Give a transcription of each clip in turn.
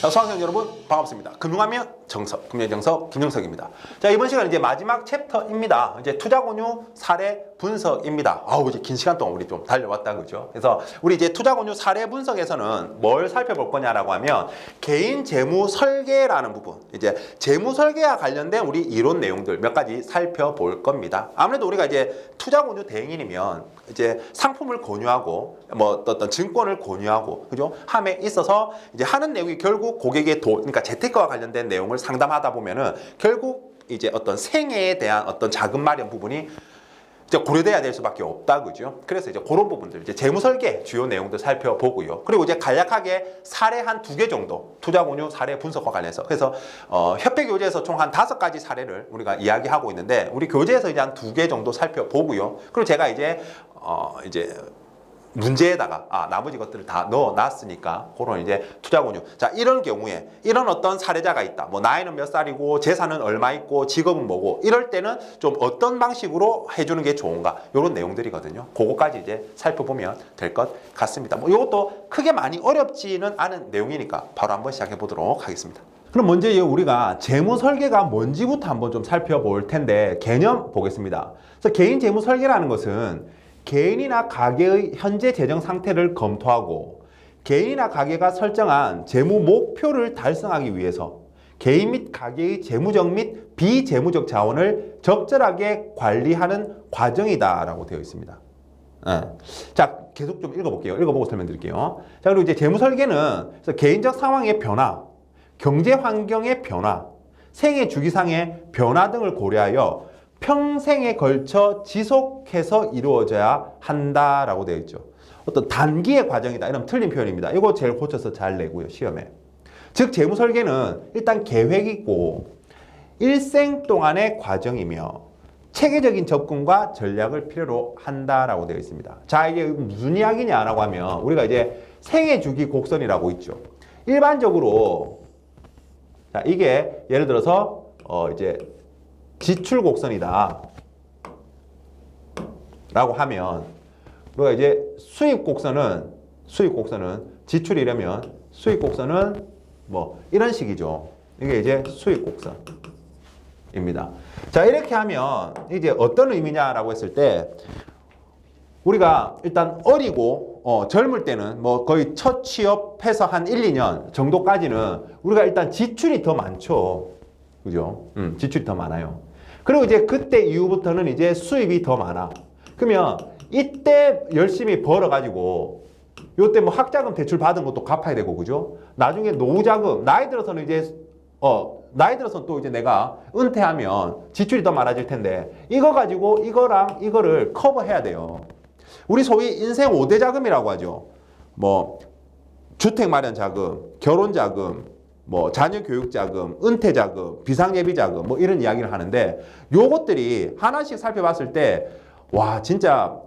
수강생 여러분 반갑습니다. 금융하면 정석, 금융정석 김정석입니다. 자, 이번 시간은 이제 마지막 챕터입니다. 이제 투자권유 사례 분석입니다. 아우, 이제 긴 시간 동안 우리 좀 달려왔다, 그죠? 그래서 우리 이제 투자권유 사례 분석에서는 뭘 살펴볼 거냐라고 하면 개인 재무 설계라는 부분, 이제 재무 설계와 관련된 우리 이론 내용들 몇 가지 살펴볼 겁니다. 아무래도 우리가 이제 투자권유 대행인이면 이제 상품을 권유하고 뭐 어떤 증권을 권유하고, 그죠? 함에 있어서 이제 하는 내용이 결국 고객의 그러니까 재테크와 관련된 내용을 상담하다 보면은 결국 이제 어떤 생애에 대한 어떤 자금 마련 부분이 이제 고려돼야 될 수밖에 없다, 그죠? 그래서 이제 그런 부분들, 이제 재무 설계 주요 내용들 살펴보고요. 그리고 이제 간략하게 사례 한 2개 정도, 투자권유 사례 분석과 관련해서. 그래서 협회 교재에서 총 한 5가지 사례를 우리가 이야기하고 있는데, 우리 교재에서 이제 한 2개 정도 살펴보고요. 그리고 제가 이제 문제에다가 나머지 것들을 다 넣어놨으니까 그런 이제 투자권유, 자, 이런 경우에 이런 어떤 사례자가 있다, 뭐 나이는 몇 살이고 재산은 얼마 있고 직업은 뭐고, 이럴 때는 좀 어떤 방식으로 해주는 게 좋은가, 이런 내용들이거든요. 그거까지 이제 살펴보면 될 것 같습니다. 뭐 이것도 크게 많이 어렵지는 않은 내용이니까 바로 한번 시작해 보도록 하겠습니다. 그럼 먼저 우리가 재무 설계가 뭔지부터 한번 좀 살펴볼 텐데, 개념 보겠습니다. 그래서 개인 재무 설계라는 것은 개인이나 가계의 현재 재정 상태를 검토하고 개인이나 가계가 설정한 재무 목표를 달성하기 위해서 개인 및 가계의 재무적 및 비재무적 자원을 적절하게 관리하는 과정이다라고 되어 있습니다. 자, 계속 좀 읽어볼게요. 읽어보고 설명드릴게요. 자, 그리고 이제 재무 설계는 그래서 개인적 상황의 변화, 경제 환경의 변화, 생애 주기상의 변화 등을 고려하여 평생에 걸쳐 지속해서 이루어져야 한다라고 되어 있죠. 어떤 단기의 과정이다, 이런 틀린 표현입니다. 이거 제일 고쳐서 잘 내고요, 시험에. 즉, 재무 설계는 일단 계획이고 일생 동안의 과정이며 체계적인 접근과 전략을 필요로 한다라고 되어 있습니다. 자, 이게 무슨 이야기냐라고 하면 우리가 이제 생애 주기 곡선이라고 있죠. 일반적으로 자, 이게 예를 들어서 이제 지출 곡선이다 라고 하면, 우리가 이제 수입 곡선은 지출이려면 수입 곡선은 뭐 이런 식이죠. 이게 이제 수입 곡선입니다. 자, 이렇게 하면 이제 어떤 의미냐라고 했을 때, 우리가 일단 어리고 젊을 때는 뭐 거의 첫 취업해서 한 1, 2년 정도까지는 우리가 일단 지출이 더 많죠. 그죠? 지출이 더 많아요. 그리고 이제 그때 이후부터는 이제 수입이 더 많아. 그러면 이때 열심히 벌어가지고 요때 뭐 학자금 대출 받은 것도 갚아야 되고, 그죠? 나중에 노후자금, 나이 들어서는 이제 나이 들어서 또 이제 내가 은퇴하면 지출이 더 많아질 텐데, 이거 가지고 이거랑 이거를 커버해야 돼요. 우리 소위 인생 5대 자금이라고 하죠. 뭐 주택 마련 자금, 결혼 자금, 뭐 자녀 교육 자금, 은퇴 자금, 비상예비 자금, 뭐 이런 이야기를 하는데, 요것들이 하나씩 살펴봤을 때, 와, 진짜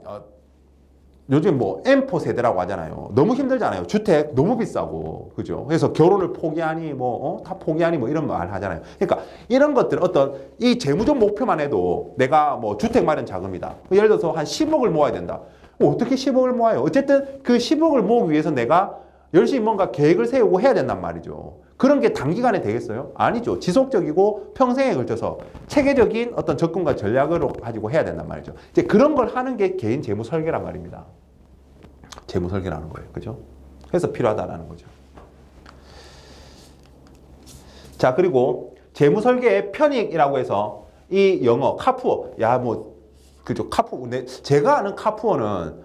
요즘 뭐 M4 세대라고 하잖아요. 너무 힘들잖아요. 주택 너무 비싸고, 그죠? 그래서 결혼을 포기하니 다 포기하니 뭐 이런 말 하잖아요. 그러니까 이런 것들, 어떤 이 재무적 목표만 해도 내가 뭐 주택 마련 자금이다, 예를 들어서 한 10억을 모아야 된다. 어떻게 10억을 모아요? 어쨌든 그 10억을 모으기 위해서 내가 열심히 뭔가 계획을 세우고 해야 된단 말이죠. 그런 게 단기간에 되겠어요? 아니죠. 지속적이고 평생에 걸쳐서 체계적인 어떤 접근과 전략으로 가지고 해야 된단 말이죠. 이제 그런 걸 하는 게 개인 재무 설계란 말입니다. 재무 설계라는 거예요. 그죠? 그래서 필요하다라는 거죠. 자, 그리고 재무 설계의 편익이라고 해서 이 영어 카푸어, 그죠? 카푸어. 제가 아는 카푸어는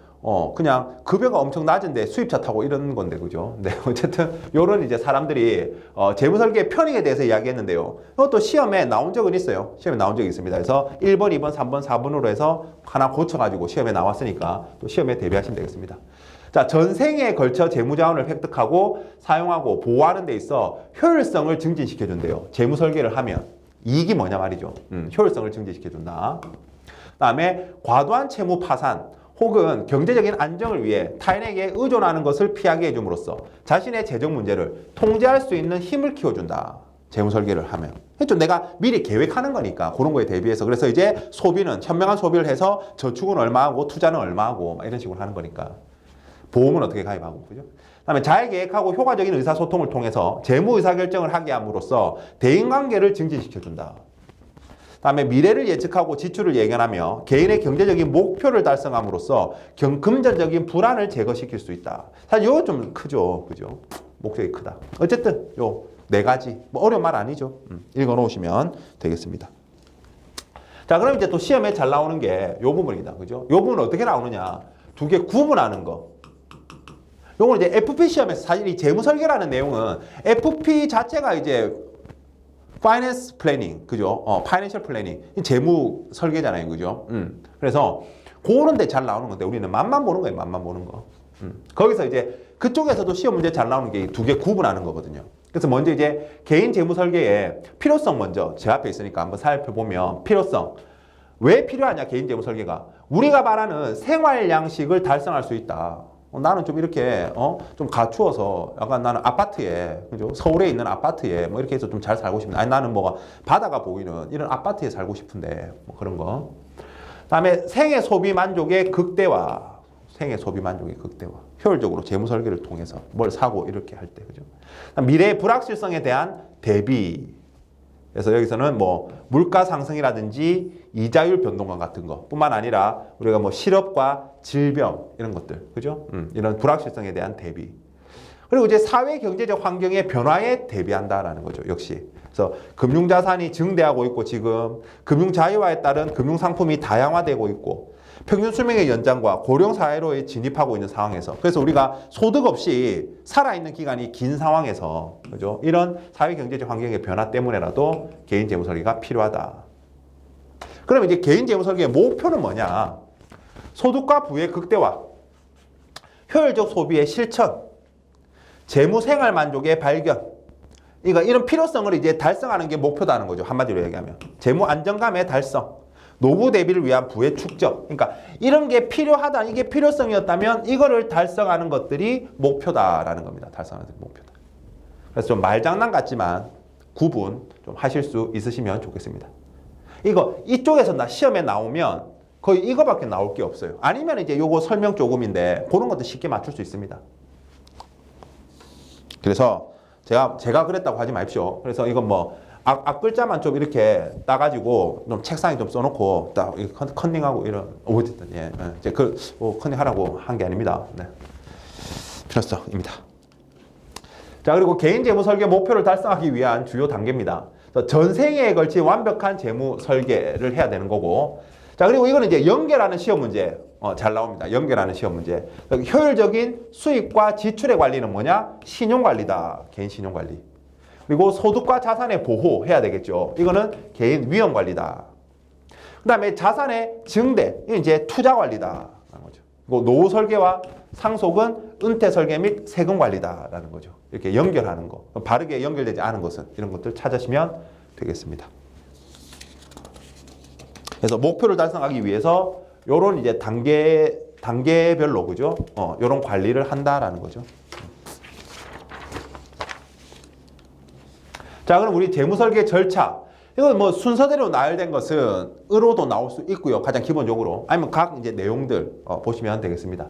그냥 급여가 엄청 낮은데 수입차 타고 이런 건데, 그죠? 네, 어쨌든 요런 이제 사람들이 재무설계 편익에 대해서 이야기했는데요. 이것도 시험에 나온 적은 있어요. 시험에 나온 적이 있습니다. 그래서 1번, 2번, 3번, 4번으로 해서 하나 고쳐가지고 시험에 나왔으니까 또 시험에 대비하시면 되겠습니다. 자, 전생에 걸쳐 재무자원을 획득하고 사용하고 보호하는 데 있어 효율성을 증진시켜준대요. 재무설계를 하면 이익이 뭐냐 말이죠. 효율성을 증진시켜준다. 그 다음에 과도한 채무 파산 혹은 경제적인 안정을 위해 타인에게 의존하는 것을 피하게 해줌으로써 자신의 재정 문제를 통제할 수 있는 힘을 키워준다. 재무 설계를 하면. 그렇죠. 내가 미리 계획하는 거니까 그런 거에 대비해서. 그래서 이제 소비는 현명한 소비를 해서 저축은 얼마 하고 투자는 얼마 하고 이런 식으로 하는 거니까. 보험은 어떻게 가입하고, 그죠? 그다음에 잘 계획하고 효과적인 의사소통을 통해서 재무 의사결정을 하게 함으로써 대인관계를 증진시켜준다. 그다음에 미래를 예측하고 지출을 예견하며 개인의 경제적인 목표를 달성함으로써 금전적인 불안을 제거시킬 수 있다. 사실 이거 좀 크죠, 그죠? 목적이 크다. 어쨌든 요 네 가지 뭐 어려운 말 아니죠. 읽어놓으시면 되겠습니다. 자, 그럼 이제 또 시험에 잘 나오는 게 요 부분이다, 그죠? 요 부분은 어떻게 나오느냐? 두 개 구분하는 거. 요건 이제 FP 시험에서 사실 이 재무설계라는 내용은 FP 자체가 이제 파이낸스 플래닝, 그죠? 파이낸셜 플래닝, 재무 설계잖아요, 그죠? 그래서 그런 데 잘 나오는 건데 우리는 맛만 보는 거예요, 맛만 보는 거. 거기서 이제 그쪽에서도 시험 문제 잘 나오는 게 두 개 구분하는 거거든요. 그래서 먼저 이제 개인 재무 설계의 필요성 먼저 제 앞에 있으니까 한번 살펴보면 필요성. 왜 필요하냐, 개인 재무 설계가? 우리가 말하는 생활 양식을 달성할 수 있다. 나는 좀 이렇게 좀 갖추어서 약간 나는 아파트에, 그죠? 서울에 있는 아파트에 뭐 이렇게 해서 좀 잘 살고 싶은데, 아니 나는 뭐가 바다가 보이는 이런 아파트에 살고 싶은데 뭐 그런 거. 그다음에 생애 소비 만족의 극대화. 생애 소비 만족의 극대화. 효율적으로 재무 설계를 통해서 뭘 사고 이렇게 할 때, 그죠? 미래의 불확실성에 대한 대비. 그래서 여기서는 뭐 물가 상승이라든지 이자율 변동감 같은 거 뿐만 아니라 우리가 뭐 실업과 질병 이런 것들, 그죠? 이런 불확실성에 대한 대비. 그리고 이제 사회 경제적 환경의 변화에 대비한다라는 거죠, 역시. 그래서 금융자산이 증대하고 있고 지금 금융 자유화에 따른 금융 상품이 다양화되고 있고 평균 수명의 연장과 고령 사회로 진입하고 있는 상황에서, 그래서 우리가 소득 없이 살아있는 기간이 긴 상황에서, 그죠? 이런 사회 경제적 환경의 변화 때문에라도 개인 재무 설계가 필요하다. 그럼 이제 개인 재무 설계의 목표는 뭐냐? 소득과 부의 극대화, 효율적 소비의 실천, 재무 생활 만족의 발견. 이런 필요성을 이제 달성하는 게 목표다는 거죠. 한마디로 얘기하면 재무 안정감의 달성. 노후 대비를 위한 부의 축적. 그러니까 이런 게 필요하다, 이게 필요성이었다면 이거를 달성하는 것들이 목표다라는 겁니다. 달성하는 것들이 목표다. 그래서 좀 말장난 같지만 구분 좀 하실 수 있으시면 좋겠습니다. 이쪽에서 시험에 나오면 거의 이거밖에 나올 게 없어요. 아니면 이제 요거 설명 조금인데 그런 것도 쉽게 맞출 수 있습니다. 그래서 제가 그랬다고 하지 마십시오. 그래서 이건 뭐 앞글자만 좀 이렇게 따가지고 좀 책상에 좀 써놓고 딱 컨닝하고 이런 어쨌든 이제 컨닝하라고 한 게 아닙니다. 네. 필요성입니다. 자, 그리고 개인 재무 설계 목표를 달성하기 위한 주요 단계입니다. 전 생애에 걸친 완벽한 재무 설계를 해야 되는 거고, 자, 그리고 이거는 이제 연결하는 시험 문제 잘 나옵니다. 연결하는 시험 문제. 효율적인 수입과 지출의 관리는 뭐냐? 신용관리다. 개인 신용관리. 그리고 소득과 자산의 보호해야 되겠죠. 이거는 개인 위험관리다. 그 다음에 자산의 증대, 이건 이제 투자관리다. 라는 거죠. 그리고 노후 설계와 상속은 은퇴 설계 및 세금 관리다라는 거죠. 이렇게 연결하는 거. 바르게 연결되지 않은 것은 이런 것들 찾으시면 되겠습니다. 그래서 목표를 달성하기 위해서 요런 이제 단계별로, 그죠? 요런 관리를 한다라는 거죠. 자, 그럼 우리 재무설계 절차. 이건 뭐 순서대로 나열된 것은 으로도 나올 수 있고요. 가장 기본적으로. 아니면 각 이제 내용들 보시면 되겠습니다.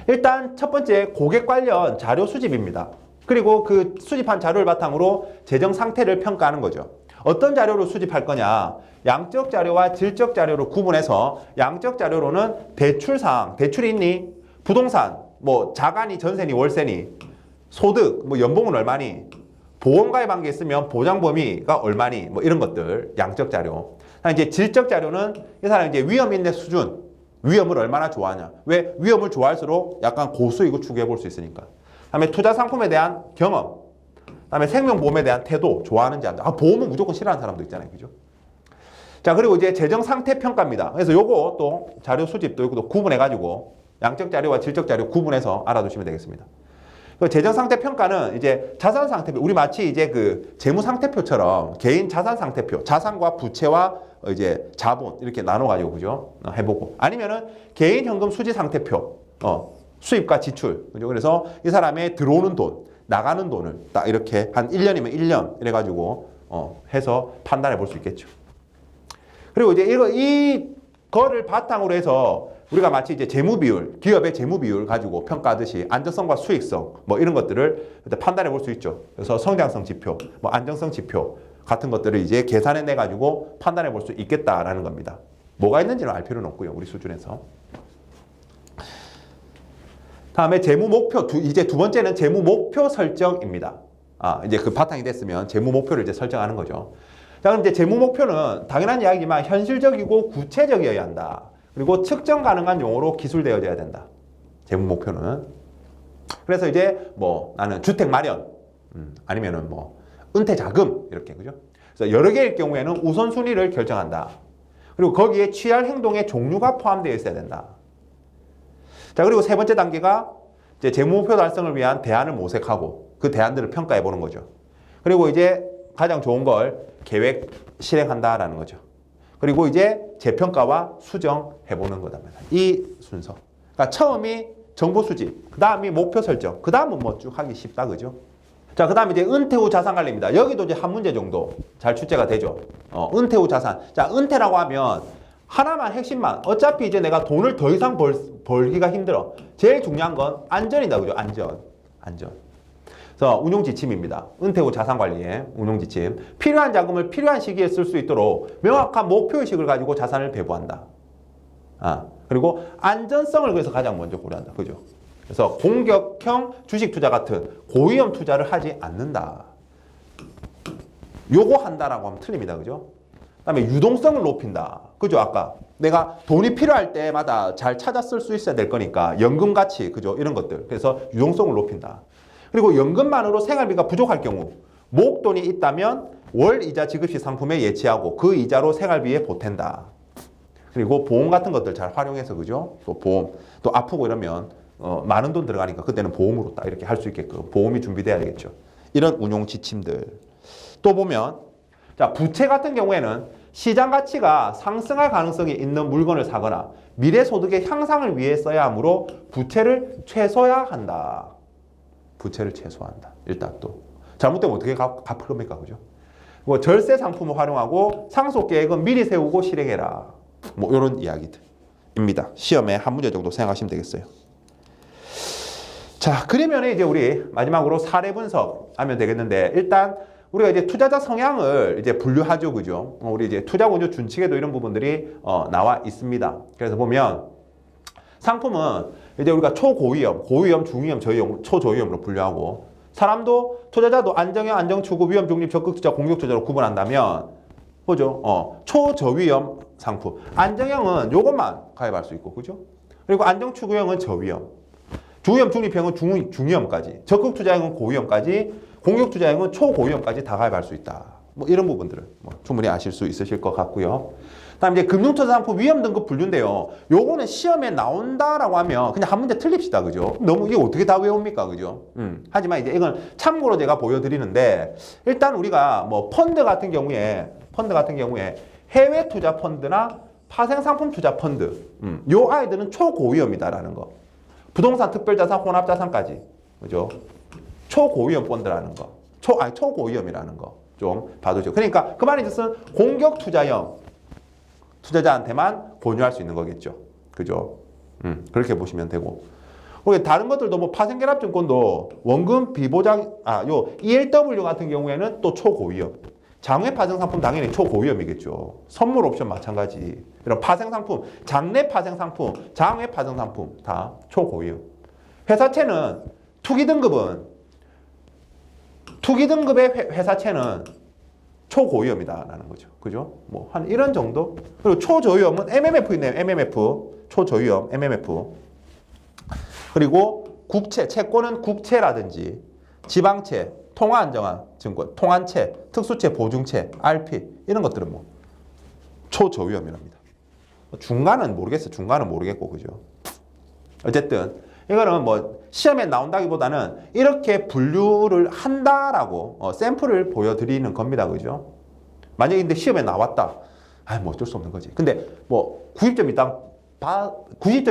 일단 첫 번째 고객 관련 자료 수집입니다. 그리고 그 수집한 자료를 바탕으로 재정 상태를 평가하는 거죠. 어떤 자료를 수집할 거냐? 양적 자료와 질적 자료로 구분해서 양적 자료로는 대출사항, 대출이 있니? 부동산, 뭐 자가니, 전세니, 월세니, 소득, 뭐 연봉은 얼마니? 보험가입한 게 있으면 보장 범위가 얼마니? 뭐 이런 것들, 양적 자료. 이제 질적 자료는 이 사람이 이제 위험 인내 수준, 위험을 얼마나 좋아하냐? 왜 위험을 좋아할수록 약간 고수익을 추구해 볼 수 있으니까. 그다음에 투자 상품에 대한 경험, 그다음에 생명보험에 대한 태도, 좋아하는지 안 좋아. 보험은 무조건 싫어하는 사람도 있잖아요, 그죠? 자, 그리고 이제 재정 상태 평가입니다. 그래서 요거 또 자료 수집도 이것도 구분해가지고 양적 자료와 질적 자료 구분해서 알아두시면 되겠습니다. 그 재정 상태 평가는 이제 자산 상태표, 우리 마치 이제 그 재무 상태표처럼 개인 자산 상태표, 자산과 부채와 이제 자본 이렇게 나눠가지고, 그죠? 해보고, 아니면은 개인 현금 수지 상태표, 수입과 지출, 그죠? 그래서 이 사람의 들어오는 돈, 나가는 돈을 딱 이렇게 한 1년이면 1년 이래가지고 해서 판단해 볼 수 있겠죠. 그리고 이제 이거를 바탕으로 해서 우리가 마치 이제 재무 비율, 기업의 재무 비율 가지고 평가하듯이 안정성과 수익성 뭐 이런 것들을 판단해 볼 수 있죠. 그래서 성장성 지표, 뭐 안정성 지표 같은 것들을 이제 계산해 내 가지고 판단해 볼 수 있겠다라는 겁니다. 뭐가 있는지는 알 필요는 없고요. 우리 수준에서. 다음에 재무 목표, 이제 두 번째는 재무 목표 설정입니다. 이제 그 바탕이 됐으면 재무 목표를 이제 설정하는 거죠. 자, 그럼 이제 재무 목표는 당연한 이야기지만 현실적이고 구체적이어야 한다. 그리고 측정 가능한 용어로 기술되어져야 된다. 재무 목표는. 그래서 이제 뭐 나는 주택 마련, 아니면은 뭐 은퇴 자금 이렇게 그죠? 그래서 여러 개일 경우에는 우선순위를 결정한다. 그리고 거기에 취할 행동의 종류가 포함되어 있어야 된다. 자, 그리고 세 번째 단계가 이제 재무 목표 달성을 위한 대안을 모색하고 그 대안들을 평가해 보는 거죠. 그리고 이제 가장 좋은 걸 계획 실행한다라는 거죠. 그리고 이제 재평가와 수정해 보는 거다. 이 순서. 그러니까 처음이 정보 수집, 그 다음이 목표 설정, 그 다음은 뭐 쭉 하기 쉽다, 그죠? 자, 그 다음에 이제 은퇴 후 자산 관리입니다. 여기도 이제 한 문제 정도 잘 출제가 되죠. 은퇴 후 자산. 자, 은퇴라고 하면 하나만 핵심만. 어차피 이제 내가 돈을 더 이상 벌기가 힘들어. 제일 중요한 건 안전이다, 그죠? 안전. 그래서 운용 지침입니다. 은퇴 후 자산 관리의 운용 지침. 필요한 자금을 필요한 시기에 쓸 수 있도록 명확한 목표 의식을 가지고 자산을 배분한다. 그리고 안전성을 그래서 가장 먼저 고려한다, 그죠? 그래서 공격형 주식 투자 같은 고위험 투자를 하지 않는다. 요거 한다라고 하면 틀립니다, 그죠? 그다음에 유동성을 높인다. 그죠? 아까 내가 돈이 필요할 때마다 잘 찾아 쓸 수 있어야 될 거니까 연금 가치, 그죠? 이런 것들. 그래서 유동성을 높인다. 그리고 연금만으로 생활비가 부족할 경우 목돈이 있다면 월 이자 지급 시 상품에 예치하고 그 이자로 생활비에 보탠다. 그리고 보험 같은 것들 잘 활용해서 그죠? 또 보험 또 아프고 이러면 많은 돈 들어가니까 그때는 보험으로 딱 이렇게 할 수 있게끔 보험이 준비돼야 되겠죠. 이런 운용 지침들. 또 보면 자, 부채 같은 경우에는 시장 가치가 상승할 가능성이 있는 물건을 사거나 미래 소득의 향상을 위해 써야 하므로 부채를 최소화한다. 부채를 최소화한다. 일단 또 잘못되면 어떻게 갚을 겁니까, 그죠? 뭐 절세 상품을 활용하고 상속 계획은 미리 세우고 실행해라. 뭐 이런 이야기들입니다. 시험에 한 문제 정도 생각하시면 되겠어요. 자, 그러면 이제 우리 마지막으로 사례 분석하면 되겠는데 일단 우리가 이제 투자자 성향을 이제 분류하죠, 그죠? 우리 이제 투자군주 준칙에도 이런 부분들이 나와 있습니다. 그래서 보면 상품은 이제 우리가 초고위험, 고위험, 중위험, 저위험, 초저위험으로 분류하고 사람도 투자자도 안정형, 안정추구, 위험, 중립, 적극투자, 공격투자로 구분한다면 그죠? 초저위험 상품. 안정형은 요것만 가입할 수 있고, 그죠? 그리고 안정추구형은 저위험. 중위험, 중립형은 중위험까지. 적극투자형은 고위험까지. 공격투자형은 초고위험까지 다 가입할 수 있다. 뭐 이런 부분들을 충분히 아실 수 있으실 것 같고요. 다음 이제 금융투자 상품 위험 등급 분류인데요. 요거는 시험에 나온다라고 하면 그냥 한 문제 틀립시다, 그죠? 너무 이게 어떻게 다 외웁니까, 그죠? 하지만 이제 이건 참고로 제가 보여드리는데 일단 우리가 뭐 펀드 같은 경우에 해외 투자 펀드나 파생 상품 투자 펀드, 요 아이들은 초고위험이다라는 거. 부동산, 특별자산, 혼합자산까지, 그죠? 초고위험 펀드라는 거, 초고위험이라는 거 좀 봐두죠. 그러니까 그 말인 뜻은 공격 투자형 투자자한테만 권유할 수 있는 거겠죠, 그죠? 그렇게 보시면 되고. 그리고 다른 것들도 뭐 파생결합증권도 원금 비보장, 요 ELW 같은 경우에는 또 초고위험. 장외 파생 상품 당연히 초고위험이겠죠. 선물 옵션 마찬가지. 이런 파생 상품, 장내 파생 상품, 장외 파생 상품 다 초고위험. 회사채는 투기 등급의 회사채는 초고위험이다라는 거죠. 그죠? 뭐 한 이런 정도. 그리고 초저위험은 MMF 있네요. MMF. 초저위험 MMF. 그리고 국채, 채권은 국채라든지 지방채, 통화안정화증권, 통한채, 특수채, 보증채, RP 이런 것들은 뭐 초저위험이랍니다. 중간은 모르겠어요. 중간은 모르겠고, 그죠? 어쨌든 이거는 뭐 시험에 나온다기보다는 이렇게 분류를 한다라고 샘플을 보여드리는 겁니다, 그죠? 만약에 근데 시험에 나왔다, 뭐 어쩔 수 없는 거지. 근데 뭐 90점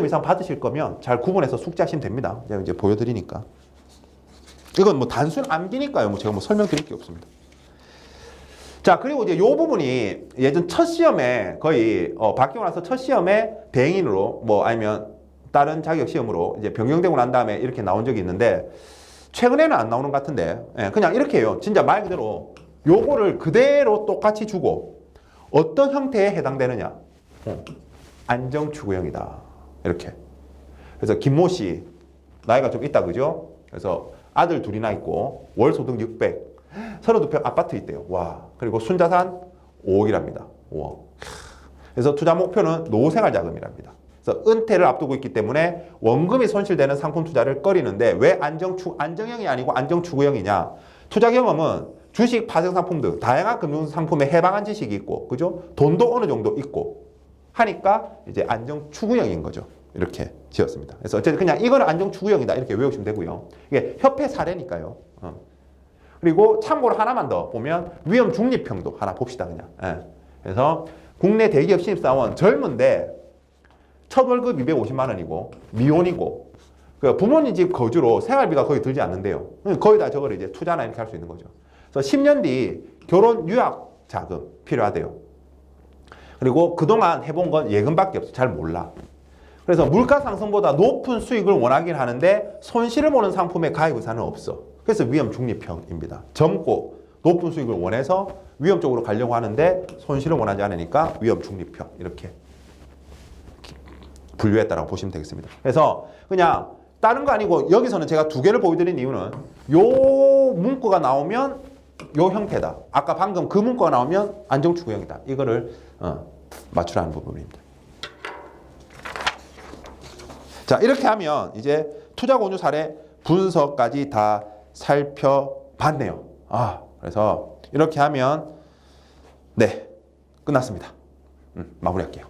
이상 받으실 거면 잘 구분해서 숙지하시면 됩니다. 제가 이제 보여드리니까. 이건 뭐 단순 암기니까요. 뭐 제가 뭐 설명드릴 게 없습니다. 자, 그리고 이제 요 부분이 예전 첫 시험에 거의 바뀌고 나서 첫 시험에 대행인으로 뭐 아니면 다른 자격 시험으로 이제 변경되고 난 다음에 이렇게 나온 적이 있는데 최근에는 안 나오는 것 같은데 그냥 이렇게 해요. 진짜 말 그대로 요거를 그대로 똑같이 주고 어떤 형태에 해당되느냐? 안정추구형이다. 이렇게. 그래서 김모 씨 나이가 좀 있다 그죠? 그래서 아들 둘이나 있고 월 소득 600 32평 아파트 있대요. 와. 그리고 순자산 5억이랍니다. 5억. 그래서 투자 목표는 노후생활 자금이랍니다. 그래서 은퇴를 앞두고 있기 때문에 원금이 손실되는 상품 투자를 꺼리는데 왜 안정형이 아니고 안정추구형이냐? 투자 경험은 주식, 파생상품 등 다양한 금융상품에 해방한 지식이 있고, 그죠? 돈도 어느 정도 있고 하니까 이제 안정추구형인 거죠. 이렇게 지었습니다. 그래서 어쨌든 그냥 이거는 안정추구형이다 이렇게 외우시면 되고요. 이게 협회 사례니까요. 그리고 참고로 하나만 더 보면 위험 중립형도 하나 봅시다 그냥. 그래서 국내 대기업 신입사원 젊은데 첫 월급 250만 원이고 미혼이고 그 부모님 집 거주로 생활비가 거의 들지 않는데요. 거의 다 저걸 이제 투자나 이렇게 할 수 있는 거죠. 그래서 10년 뒤 결혼 유학 자금 필요하대요. 그리고 그동안 해본 건 예금밖에 없어. 잘 몰라. 그래서 물가 상승보다 높은 수익을 원하긴 하는데 손실을 보는 상품에 가입 의사는 없어. 그래서 위험 중립형입니다. 젊고 높은 수익을 원해서 위험 쪽으로 가려고 하는데 손실을 원하지 않으니까 위험 중립형 이렇게 분류했다라고 보시면 되겠습니다. 그래서 그냥 다른 거 아니고 여기서는 제가 두 개를 보여드린 이유는 요 문구가 나오면 요 형태다. 아까 방금 그 문구가 나오면 안정추구형이다. 이거를 맞추라는 부분입니다. 자, 이렇게 하면 이제 투자 권유 사례 분석까지 다 살펴봤네요. 그래서 이렇게 하면 네, 끝났습니다. 마무리할게요.